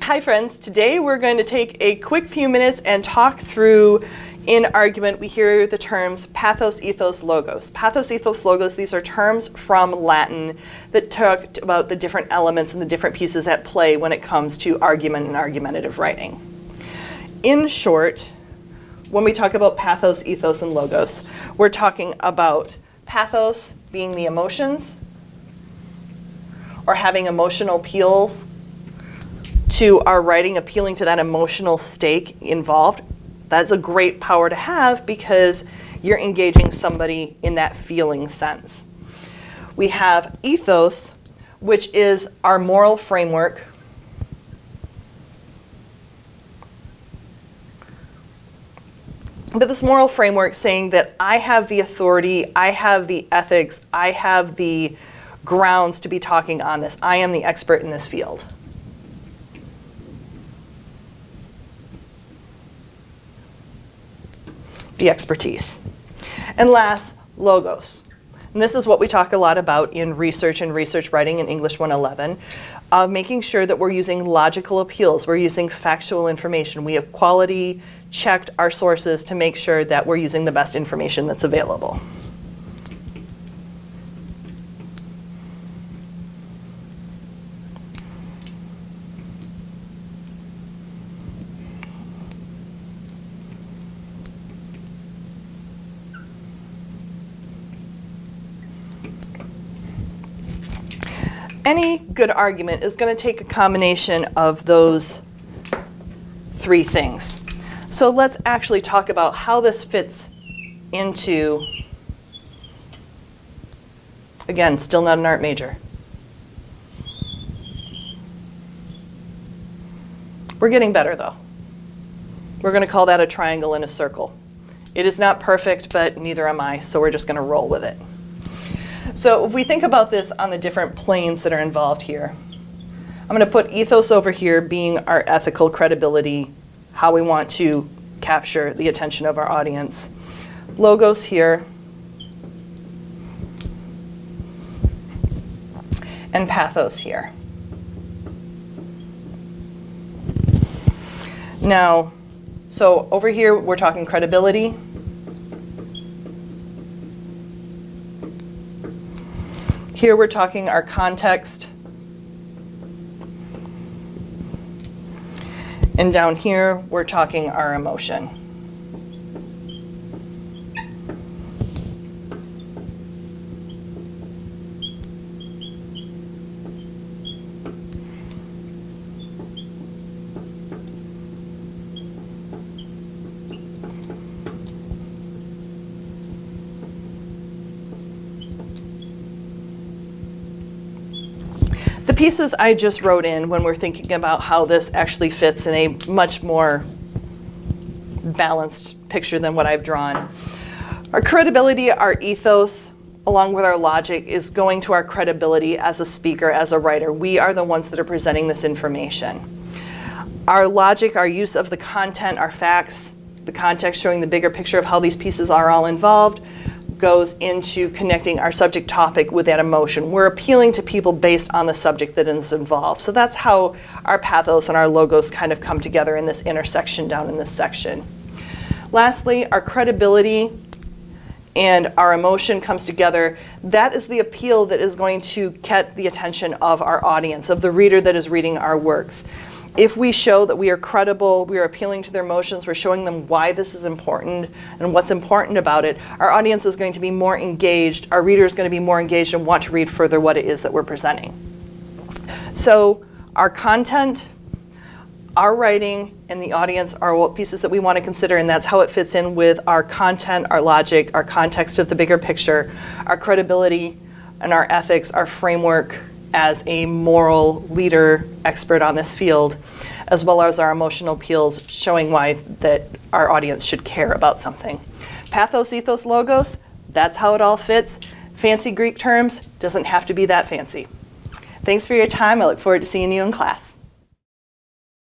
Hi friends, today we're going to take a quick few minutes and talk through, in argument, we hear the terms pathos, ethos, logos. Pathos, ethos, logos, these are terms from Latin that talk about the different elements and the different pieces at play when it comes to argument and argumentative writing. In short, when we talk about pathos, ethos, and logos, we're talking about pathos being the emotions or having emotional appeals to our writing, appealing to that emotional stake involved. That's a great power to have because you're engaging somebody in that feeling sense. We have ethos, which is our moral framework. But this moral framework saying that I have the authority, I have the ethics, I have the grounds to be talking on this. I am the expert in this field. The expertise. And last, logos. And this is what we talk a lot about in research and research writing in English 111, making sure that we're using logical appeals, we're using factual information. We have quality checked our sources to make sure that we're using the best information that's available. Any good argument is going to take a combination of those three things. So let's actually talk about how this fits into, again, still not an art major. We're getting better though. We're going to call that a triangle in a circle. It is not perfect, but neither am I, so we're just going to roll with it. So if we think about this on the different planes that are involved here, I'm going to put ethos over here being our ethical credibility, how we want to capture the attention of our audience. Logos here. And pathos here. Now, so over here we're talking credibility. Here we're talking our context. And down here we're talking our emotion. The pieces I just wrote in when we're thinking about how this actually fits in a much more balanced picture than what I've drawn. Our credibility, our ethos, along with our logic, is going to our credibility as a speaker, as a writer. We are the ones that are presenting this information. Our logic, our use of the content, our facts, the context showing the bigger picture of how these pieces are all involved, goes into connecting our subject topic with that emotion. We're appealing to people based on the subject that is involved. So that's how our pathos and our logos kind of come together in this intersection down in this section. Lastly, our credibility and our emotion comes together. That is the appeal that is going to get the attention of our audience, of the reader that is reading our works. If we show that we are credible, we are appealing to their emotions, we're showing them why this is important and what's important about it, our audience is going to be more engaged, our reader is going to be more engaged and want to read further what it is that we're presenting. So our content, our writing, and the audience are what pieces that we want to consider, and that's how it fits in with our content, our logic, our context of the bigger picture, our credibility, and our ethics, our framework as a moral leader expert on this field, as well as our emotional appeals showing why that our audience should care about something. Pathos, ethos, logos, that's how it all fits. Fancy Greek terms, doesn't have to be that fancy. Thanks for your time. I look forward to seeing you in class.